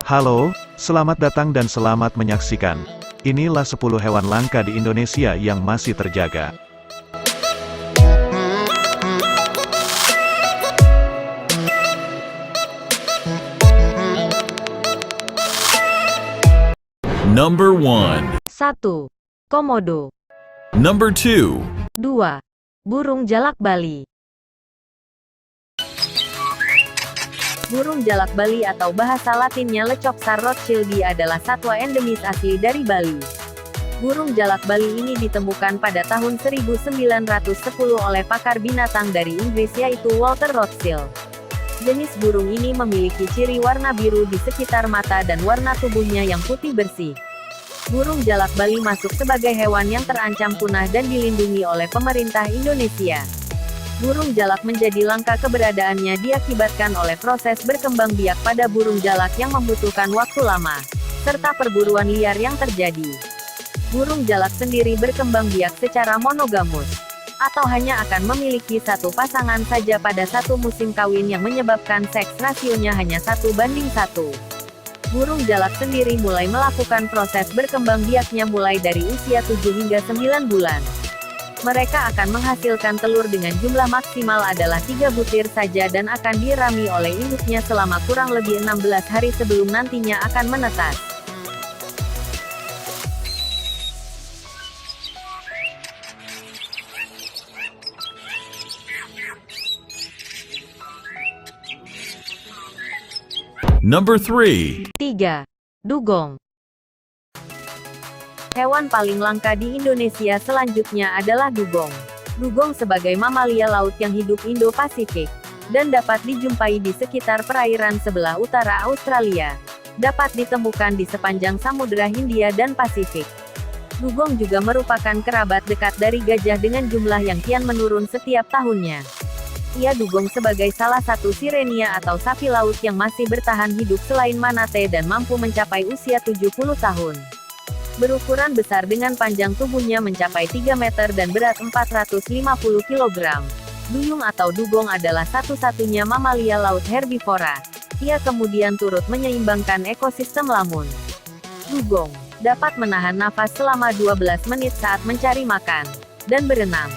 Halo, selamat datang dan selamat menyaksikan. Inilah 10 hewan langka di Indonesia yang masih terjaga. Number 1. 1. Komodo. Number 2. 2. Burung jalak Bali. Burung jalak Bali atau bahasa latinnya Lecopsar rothschildi adalah satwa endemis asli dari Bali. Burung jalak Bali ini ditemukan pada tahun 1910 oleh pakar binatang dari Inggris yaitu Walter Rothschild. Jenis burung ini memiliki ciri warna biru di sekitar mata dan warna tubuhnya yang putih bersih. Burung jalak Bali masuk sebagai hewan yang terancam punah dan dilindungi oleh pemerintah Indonesia. Burung jalak menjadi langka keberadaannya diakibatkan oleh proses berkembang biak pada burung jalak yang membutuhkan waktu lama, serta perburuan liar yang terjadi. Burung jalak sendiri berkembang biak secara monogamus, atau hanya akan memiliki satu pasangan saja pada satu musim kawin yang menyebabkan seks rasionya hanya 1:1. Burung jalak sendiri mulai melakukan proses berkembang biaknya mulai dari usia 7 hingga 9 bulan. Mereka akan menghasilkan telur dengan jumlah maksimal adalah 3 butir saja dan akan dirami oleh induknya selama kurang lebih 16 hari sebelum nantinya akan menetas. Number 3. 3. Dugong. Hewan paling langka di Indonesia selanjutnya adalah dugong. Dugong sebagai mamalia laut yang hidup Indo-Pasifik, dan dapat dijumpai di sekitar perairan sebelah utara Australia. Dapat ditemukan di sepanjang Samudra Hindia dan Pasifik. Dugong juga merupakan kerabat dekat dari gajah dengan jumlah yang kian menurun setiap tahunnya. Ia dugong sebagai salah satu sirenia atau sapi laut yang masih bertahan hidup selain manatee dan mampu mencapai usia 70 tahun. Berukuran besar dengan panjang tubuhnya mencapai 3 meter dan berat 450 kg. Duyung atau dugong adalah satu-satunya mamalia laut herbivora. Ia kemudian turut menyeimbangkan ekosistem lamun. Dugong dapat menahan nafas selama 12 menit saat mencari makan dan berenang.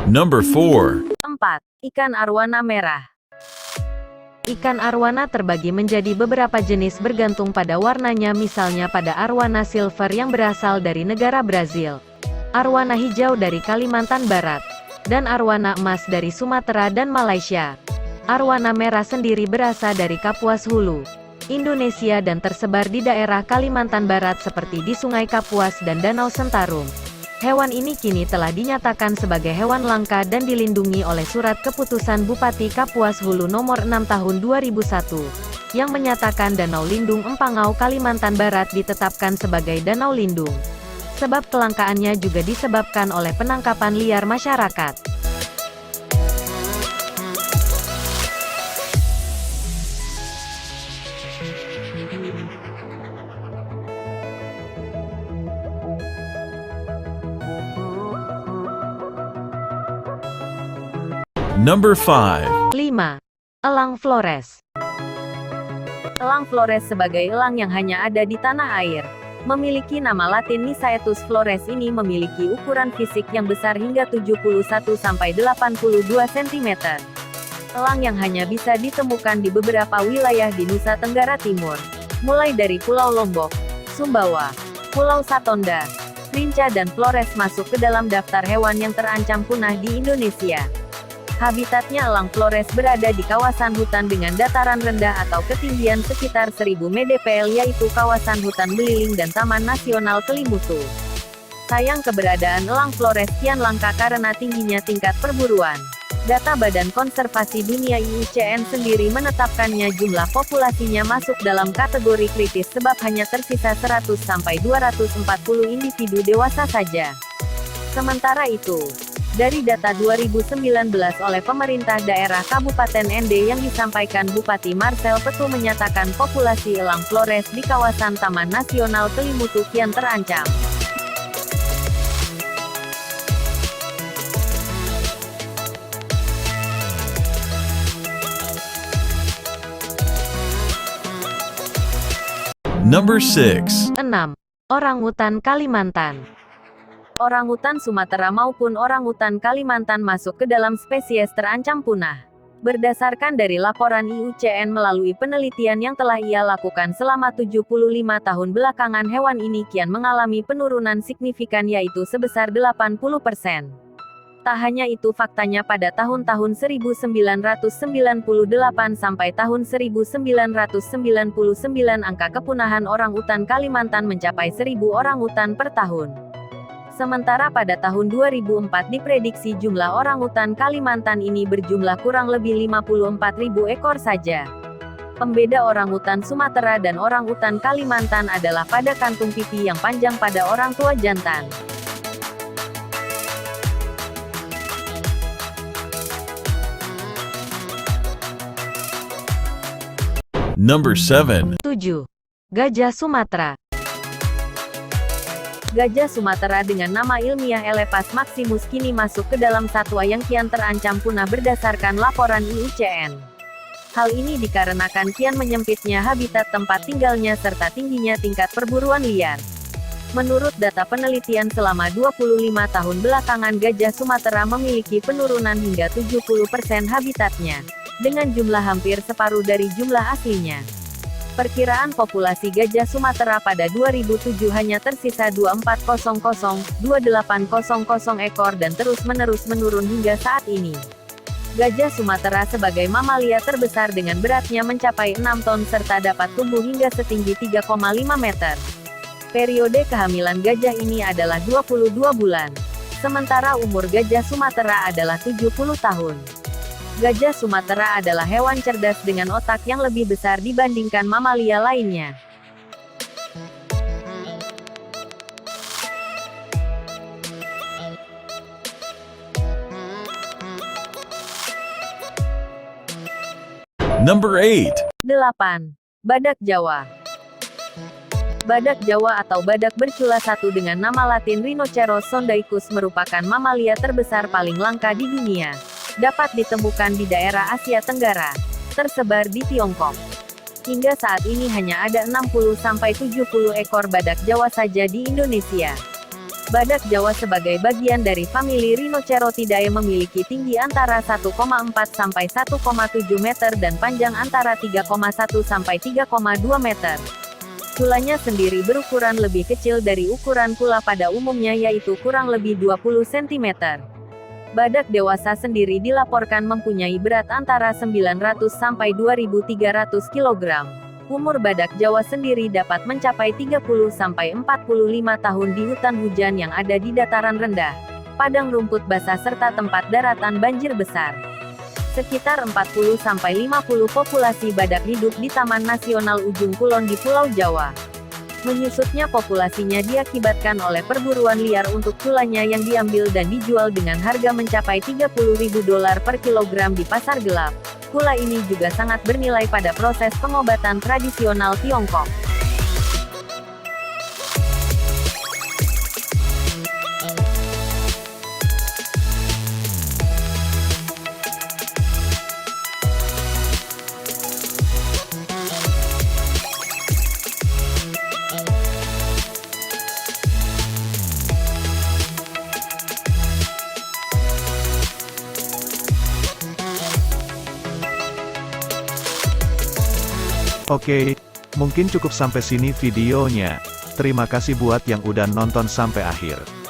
Number 4. 4. Ikan arwana merah. Ikan arwana terbagi menjadi beberapa jenis bergantung pada warnanya, misalnya pada arwana silver yang berasal dari negara Brazil, arwana hijau dari Kalimantan Barat, dan arwana emas dari Sumatera dan Malaysia. Arwana merah sendiri berasal dari Kapuas Hulu, Indonesia dan tersebar di daerah Kalimantan Barat seperti di Sungai Kapuas dan Danau Sentarum. Hewan ini kini telah dinyatakan sebagai hewan langka dan dilindungi oleh Surat Keputusan Bupati Kapuas Hulu Nomor 6 Tahun 2001, yang menyatakan Danau Lindung Empangau Kalimantan Barat ditetapkan sebagai danau lindung. Sebab kelangkaannya juga disebabkan oleh penangkapan liar masyarakat. Number 5. 5. Elang Flores. Elang Flores sebagai elang yang hanya ada di tanah air, memiliki nama latin Nisaetus flores. Ini memiliki ukuran fisik yang besar hingga 71–82 cm. Elang yang hanya bisa ditemukan di beberapa wilayah di Nusa Tenggara Timur, mulai dari Pulau Lombok, Sumbawa, Pulau Satonda, Rinca dan Flores masuk ke dalam daftar hewan yang terancam punah di Indonesia. Habitatnya elang Flores berada di kawasan hutan dengan dataran rendah atau ketinggian sekitar 1000 mdpl, yaitu kawasan hutan beliling dan Taman Nasional Kelimutu. Sayang, keberadaan elang Flores kian langka karena tingginya tingkat perburuan. Data Badan Konservasi Dunia IUCN sendiri menetapkannya jumlah populasinya masuk dalam kategori kritis sebab hanya tersisa 100–240 individu dewasa saja. Sementara itu, dari data 2019 oleh pemerintah daerah Kabupaten ND yang disampaikan Bupati Marcel Petu menyatakan populasi elang Flores di kawasan Taman Nasional Kelimutu kian terancam. Number 6. 6. Orangutan Kalimantan. Orangutan Sumatera maupun orangutan Kalimantan masuk ke dalam spesies terancam punah. Berdasarkan dari laporan IUCN melalui penelitian yang telah ia lakukan selama 75 tahun belakangan, hewan ini kian mengalami penurunan signifikan yaitu sebesar 80%. Tak hanya itu, faktanya pada tahun-tahun 1998 sampai tahun 1999 angka kepunahan orangutan Kalimantan mencapai 1.000 orangutan per tahun. Sementara pada tahun 2004 diprediksi jumlah orangutan Kalimantan ini berjumlah kurang lebih 54.000 ekor saja. Pembeda orangutan Sumatera dan orangutan Kalimantan adalah pada kantung pipi yang panjang pada orang tua jantan. Number 7. 7. Gajah Sumatera. Gajah Sumatera dengan nama ilmiah Elephas maximus kini masuk ke dalam satwa yang kian terancam punah berdasarkan laporan IUCN. Hal ini dikarenakan kian menyempitnya habitat tempat tinggalnya serta tingginya tingkat perburuan liar. Menurut data penelitian selama 25 tahun belakangan, gajah Sumatera memiliki penurunan hingga 70% habitatnya, dengan jumlah hampir separuh dari jumlah aslinya. Perkiraan populasi gajah Sumatera pada 2007 hanya tersisa 2400-2800 ekor dan terus-menerus menurun hingga saat ini. Gajah Sumatera sebagai mamalia terbesar dengan beratnya mencapai 6 ton serta dapat tumbuh hingga setinggi 3,5 meter. Periode kehamilan gajah ini adalah 22 bulan. Sementara umur gajah Sumatera adalah 70 tahun. Gajah Sumatera adalah hewan cerdas dengan otak yang lebih besar dibandingkan mamalia lainnya. Number 8. 8. Badak Jawa. Badak Jawa atau badak bercula satu dengan nama latin Rhinoceros sondaicus merupakan mamalia terbesar paling langka di dunia. Dapat ditemukan di daerah Asia Tenggara, tersebar di Tiongkok. Hingga saat ini hanya ada 60-70 ekor badak Jawa saja di Indonesia. Badak Jawa sebagai bagian dari famili Rhinocerotidae memiliki tinggi antara 1,4 sampai 1,7 meter dan panjang antara 3,1 sampai 3,2 meter. Culanya sendiri berukuran lebih kecil dari ukuran kula pada umumnya, yaitu kurang lebih 20 cm. Badak dewasa sendiri dilaporkan mempunyai berat antara 900 sampai 2.300 kg. Umur badak Jawa sendiri dapat mencapai 30 sampai 45 tahun di hutan hujan yang ada di dataran rendah, padang rumput basah serta tempat daratan banjir besar. Sekitar 40 sampai 50 populasi badak hidup di Taman Nasional Ujung Kulon di Pulau Jawa. Menyusutnya populasinya diakibatkan oleh perburuan liar untuk culanya yang diambil dan dijual dengan harga mencapai $30.000 per kilogram di pasar gelap. Kula ini juga sangat bernilai pada proses pengobatan tradisional Tiongkok. Oke, mungkin cukup sampai sini videonya. Terima kasih buat yang udah nonton sampai akhir.